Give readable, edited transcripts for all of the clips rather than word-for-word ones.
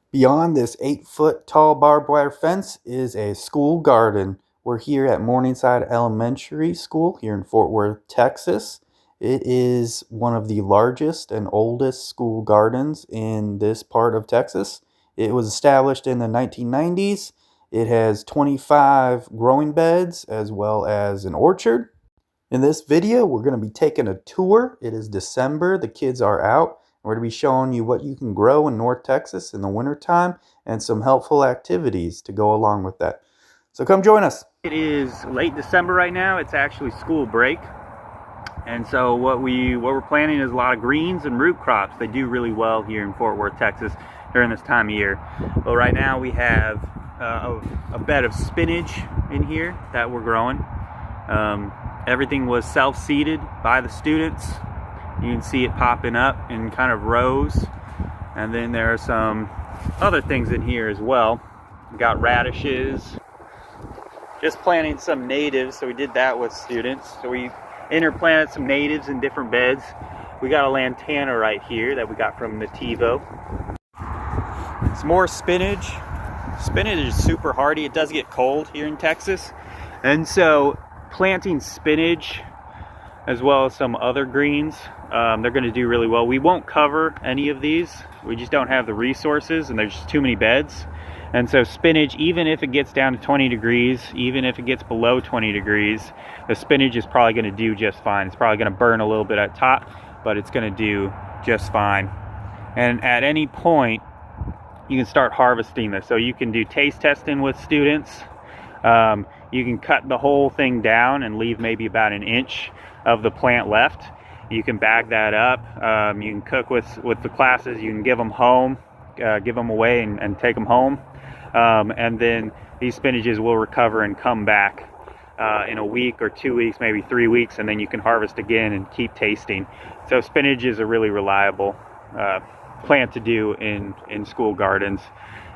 Beyond this 8-foot tall barbed wire fence is a school garden. We're here at Morningside Elementary School here in Fort Worth, Texas. It is one of the largest and oldest school gardens in this part of Texas. It was established in the 1990s. It has 25 growing beds as well as an orchard. In this video, we're going to be taking a tour. It is December. The kids are out. We're going to be showing you what you can grow in North Texas in the wintertime and some helpful activities to go along with that. So come join us. It is late December right now. It's actually school break. And so what we're planting is a lot of greens and root crops. They do really well here in Fort Worth, Texas during this time of year. But right now we have a bed of spinach in here that we're growing. Everything was self-seeded by the students. You can see it popping up in kind of rows. And then there are some other things in here as well. We got radishes. Just planting some natives, so we did that with students. So we interplanted some natives in different beds. We got a lantana right here that we got from Nativo. Some more spinach. Spinach is super hardy. It does get cold here in Texas. And so planting spinach as well as some other greens, they're going to do really well. We won't cover any of these. We just don't have the resources, and there's just too many beds. And so spinach, even if it gets down to 20 degrees, even if it gets below 20 degrees, the spinach is probably going to do just fine. It's probably going to burn a little bit at top, but it's going to do just fine. And at any point, you can start harvesting this. So you can do taste testing with students. You can cut the whole thing down and leave maybe about an inch of the plant left. You can bag that up. You can cook with the classes. You can give them home, give them away and take them home. And then these spinaches will recover and come back in a week or 2 weeks, maybe 3 weeks, and then you can harvest again and keep tasting. So spinach is a really reliable plant to do in school gardens.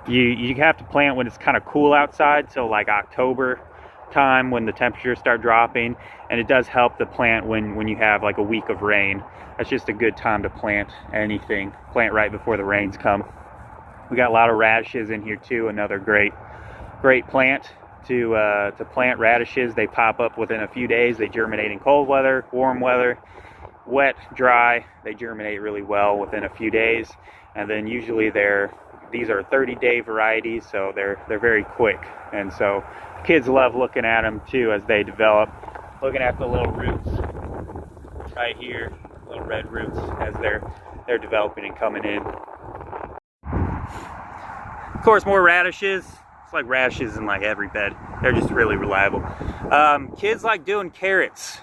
You have to plant when it's kind of cool outside, so like October time when the temperatures start dropping, and it does help the plant when you have like a week of rain. That's just a good time to plant anything. Plant right before the rains come. We got a lot of radishes in here too. Another great plant to plant radishes. They pop up within a few days. They germinate in cold weather, warm weather, wet, dry. They germinate really well within a few days, and then usually these are 30-day varieties, so they're very quick. And so kids love looking at them too as they develop, looking at the little roots right here, little red roots as they're developing and coming in. Of course, more radishes. It's like radishes in like every bed. They're just really reliable. Kids like doing carrots.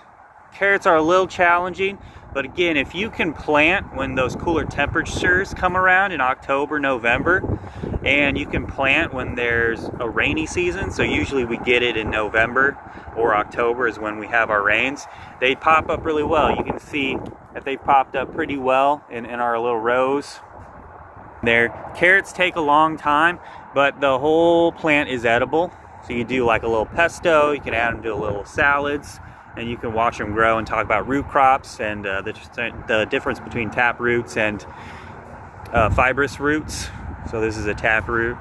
Carrots are a little challenging, but again, if you can plant when those cooler temperatures come around in October, November, and you can plant when there's a rainy season, so usually we get it in November or October is when we have our rains, they pop up really well. You can see that they popped up pretty well in our little rows. Carrots take a long time, but the whole plant is edible. So you do like a little pesto, you can add them to little salads, and you can watch them grow and talk about root crops and the difference between tap roots and fibrous roots. So this is a tap root.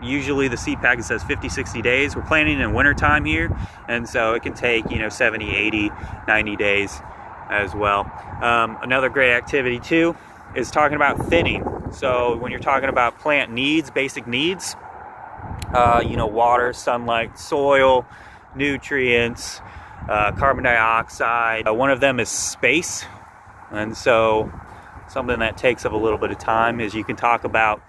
Usually the seed packet says 50-60 days. We're planting in wintertime here, and so it can take 70, 80, 90 days as well. Another great activity too is talking about thinning. So when you're talking about plant needs, basic needs, water, sunlight, soil, nutrients, carbon dioxide. One of them is space. And so something that takes up a little bit of time is you can talk about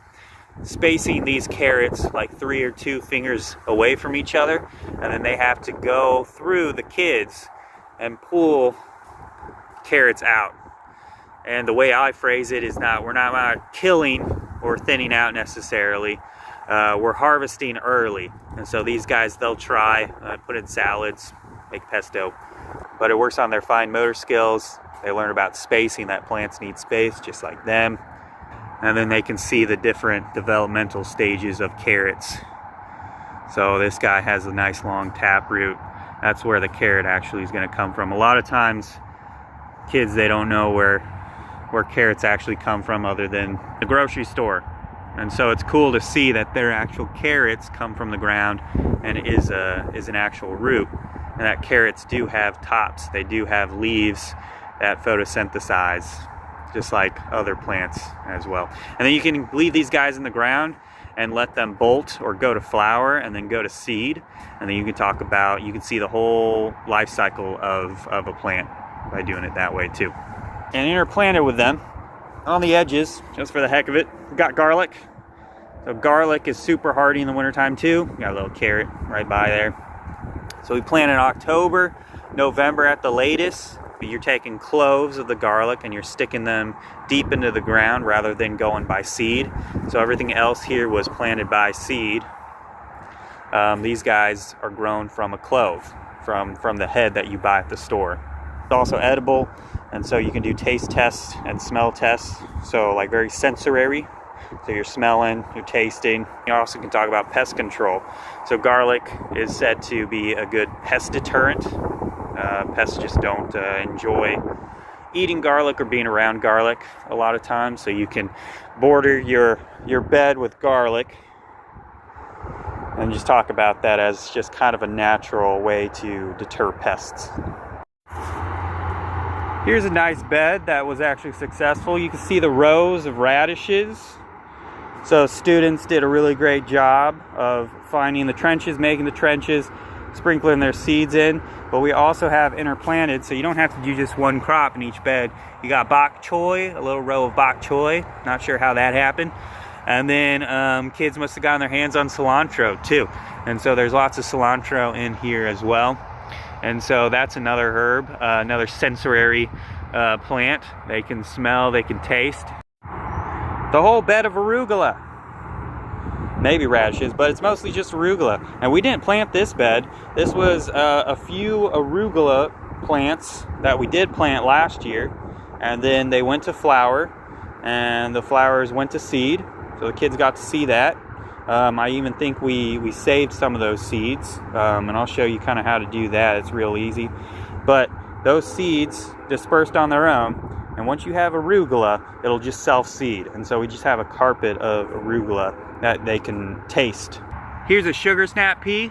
spacing these carrots like 3 or 2 fingers away from each other, and then they have to go through the kids and pull carrots out. And the way I phrase it is we're not killing or thinning out necessarily. We're harvesting early. And so these guys, they'll try, put in salads, make pesto. But it works on their fine motor skills. They learn about spacing, that plants need space just like them. And then they can see the different developmental stages of carrots. So this guy has a nice long tap root. That's where the carrot actually is going to come from. A lot of times, kids, they don't know where carrots actually come from other than the grocery store. And so it's cool to see that their actual carrots come from the ground and is an actual root. And that carrots do have tops. They do have leaves that photosynthesize, just like other plants as well. And then you can leave these guys in the ground and let them bolt or go to flower and then go to seed. And then you can see the whole life cycle of a plant by doing it that way too. And interplanted with them on the edges, just for the heck of it, we've got garlic. So garlic is super hardy in the wintertime too. Got a little carrot right by there. So we plant in October, November at the latest. But you're taking cloves of the garlic and you're sticking them deep into the ground rather than going by seed. So everything else here was planted by seed. These guys are grown from a clove, from the head that you buy at the store. It's also edible, and so you can do taste tests and smell tests. So like very sensory. So you're smelling, you're tasting. You also can talk about pest control. So garlic is said to be a good pest deterrent. Pests just don't enjoy eating garlic or being around garlic a lot of times. So you can border your bed with garlic and just talk about that as just kind of a natural way to deter pests. Here's a nice bed that was actually successful. You can see the rows of radishes. So students did a really great job of finding the trenches, making the trenches, sprinkling their seeds in. But we also have interplanted, so you don't have to do just one crop in each bed. You got bok choy, a little row of bok choy. Not sure how that happened. And then kids must have gotten their hands on cilantro too. And so there's lots of cilantro in here as well. And so that's another herb, another sensory plant. They can smell, they can taste. The whole bed of arugula. Maybe radishes, but it's mostly just arugula. And we didn't plant this bed. This was a few arugula plants that we did plant last year, and then they went to flower, and the flowers went to seed. So the kids got to see that. I even think we saved some of those seeds, and I'll show you kind of how to do that. It's real easy. But those seeds dispersed on their own, and once you have arugula, it'll just self-seed. And so we just have a carpet of arugula that they can taste. Here's a sugar snap pea.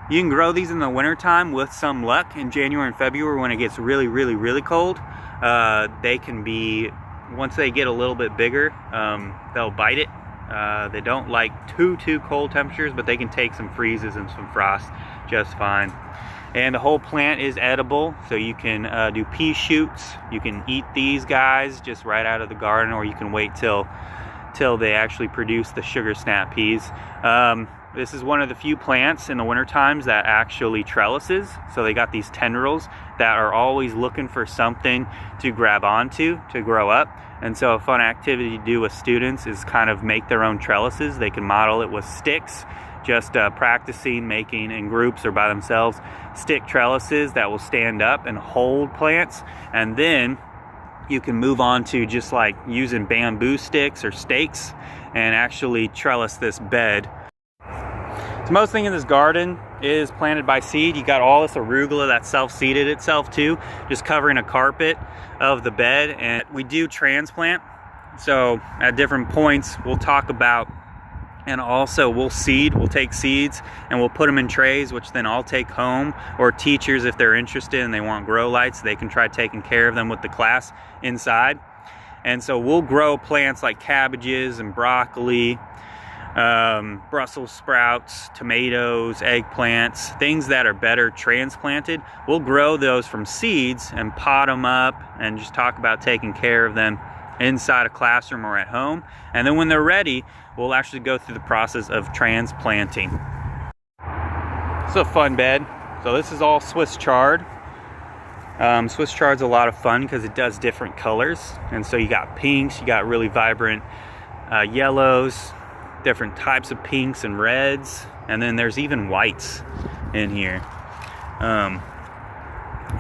You can grow these in the wintertime with some luck. In January and February when it gets really, really, really cold, they can be, once they get a little bit bigger, they'll bite it. They don't like too cold temperatures, but they can take some freezes and some frost just fine. And the whole plant is edible, so you can do pea shoots. You can eat these guys just right out of the garden, or you can wait till they actually produce the sugar snap peas. This is one of the few plants in the winter times that actually trellises. So they got these tendrils that are always looking for something to grab onto to grow up. And so a fun activity to do with students is kind of make their own trellises. They can model it with sticks, just practicing making in groups or by themselves stick trellises that will stand up and hold plants. And then you can move on to just like using bamboo sticks or stakes and actually trellis this bed. So most thing in this garden is planted by seed. You got all this arugula that self-seeded itself too, just covering a carpet of the bed. And we do transplant. So at different points we'll talk about, and also we'll take seeds and we'll put them in trays, which then I'll take home, or teachers, if they're interested and they want grow lights, they can try taking care of them with the class inside. And so we'll grow plants like cabbages and broccoli, Brussels sprouts, tomatoes, eggplants, things that are better transplanted. We'll grow those from seeds and pot them up and just talk about taking care of them inside a classroom or at home. And then when they're ready, we'll actually go through the process of transplanting. It's a fun bed. So this is all Swiss chard. Swiss chard's a lot of fun because it does different colors. And so you got pinks, you got really vibrant yellows, different types of pinks and reds, and then there's even whites in here.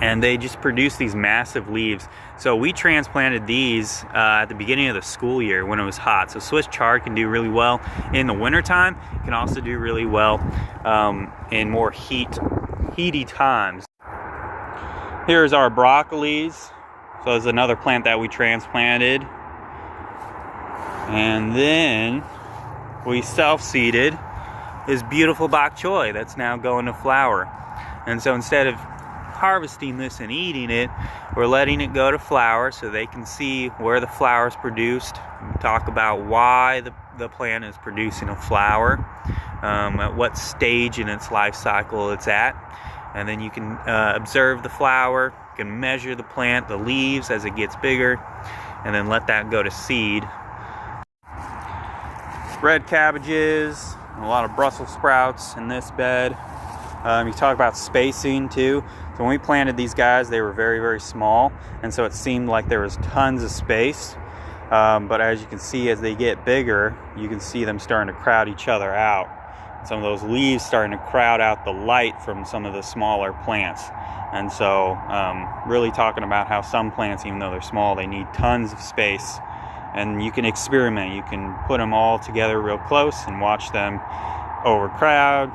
And they just produce these massive leaves. So we transplanted these at the beginning of the school year when it was hot. So Swiss chard can do really well in the wintertime. It can also do really well in more heaty times. Here's our broccolis. So there's another plant that we transplanted. And then we self-seeded this beautiful bok choy that's now going to flower. And so instead of harvesting this and eating it, we're letting it go to flower so they can see where the flower is produced. We talk about why the plant is producing a flower, at what stage in its life cycle it's at. And then you can observe the flower, you can measure the plant, the leaves as it gets bigger, and then let that go to seed. Red cabbages, a lot of Brussels sprouts in this bed. You talk about spacing too. So when we planted these guys, they were very, very small, and so it seemed like there was tons of space. But as you can see, as they get bigger, you can see them starting to crowd each other out. Some of those leaves starting to crowd out the light from some of the smaller plants. And so really talking about how some plants, even though they're small, they need tons of space. And you can experiment. You can put them all together real close and watch them overcrowd.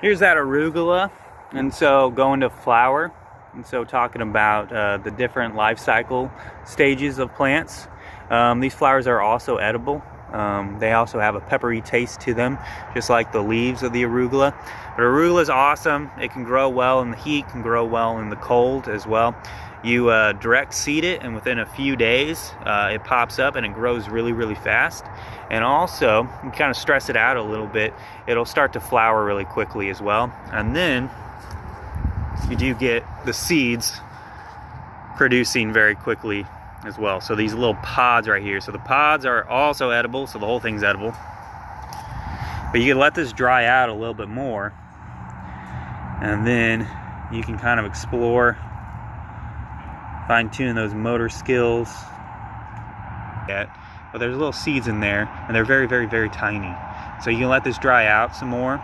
Here's that arugula, and so going to flower, and so talking about the different life cycle stages of plants. These flowers are also edible. They also have a peppery taste to them, just like the leaves of the arugula. But arugula is awesome. It can grow well in the heat, can grow well in the cold as well. You direct seed it, and within a few days it pops up and it grows really, really fast. And also, you kind of stress it out a little bit, it'll start to flower really quickly as well. And then you do get the seeds producing very quickly as well. So these little pods right here, so the pods are also edible, so the whole thing's edible. But you can let this dry out a little bit more, and then you can kind of explore, fine-tune those motor skills. But there's little seeds in there, and they're very, very, very tiny. So you can let this dry out some more.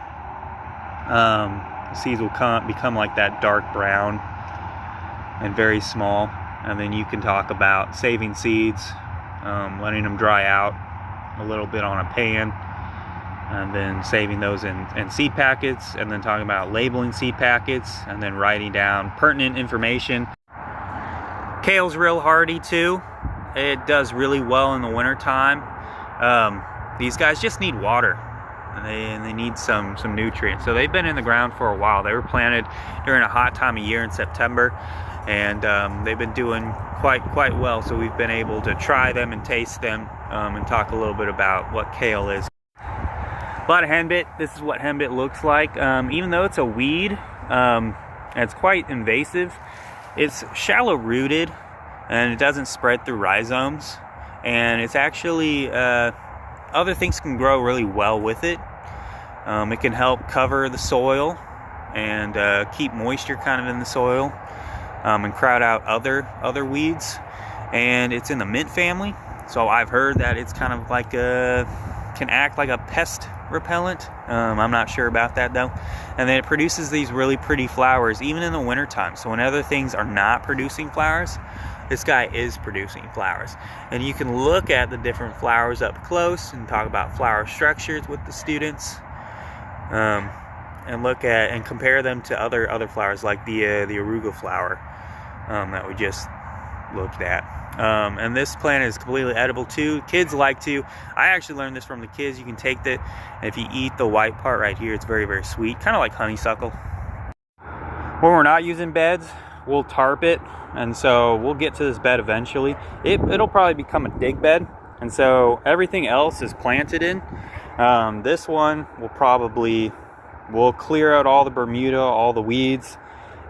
The seeds will become like that dark brown and very small. And then you can talk about saving seeds, letting them dry out a little bit on a pan, and then saving those in seed packets, and then talking about labeling seed packets, and then writing down pertinent information. Kale's real hardy too. It does really well in the winter time. These guys just need water, and they need some nutrients. So they've been in the ground for a while. They were planted during a hot time of year in September, and they've been doing quite well. So we've been able to try them and taste them, and talk a little bit about what kale is. A lot of henbit. This is what henbit looks like. Even though it's a weed, and it's quite invasive, it's shallow rooted, and it doesn't spread through rhizomes, and it's actually other things can grow really well with it. It can help cover the soil and keep moisture kind of in the soil, and crowd out other weeds. And it's in the mint family, so I've heard that it's kind of like can act like a pest repellent. I'm not sure about that though. And then it produces these really pretty flowers even in the wintertime. So when other things are not producing flowers, this guy is producing flowers. And you can look at the different flowers up close and talk about flower structures with the students, and look at and compare them to other flowers like the arugula flower that we just looked at. And this plant is completely edible too. Kids like to. I actually learned this from the kids. You can take it, and if you eat the white part right here, it's very, very sweet, kind of like honeysuckle. When we're not using beds, we'll tarp it, and so we'll get to this bed eventually. It'll probably become a dig bed, and so everything else is planted in. This one we'll clear out all the Bermuda, all the weeds,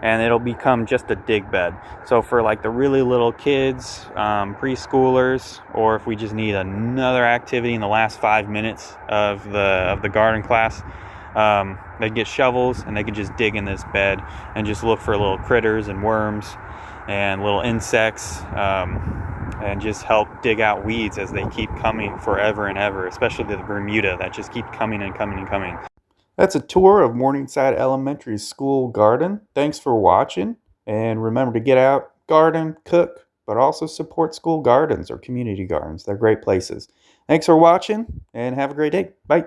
and it'll become just a dig bed. So for like the really little kids, preschoolers, or if we just need another activity in the last 5 minutes of the garden class, they get shovels and they can just dig in this bed and just look for little critters and worms and little insects, and just help dig out weeds as they keep coming forever and ever, especially the Bermuda that just keep coming and coming and coming. That's a tour of Morningside Elementary School garden. Thanks for watching, and remember to get out, garden, cook, but also support school gardens or community gardens. They're great places. Thanks for watching, and have a great day. Bye.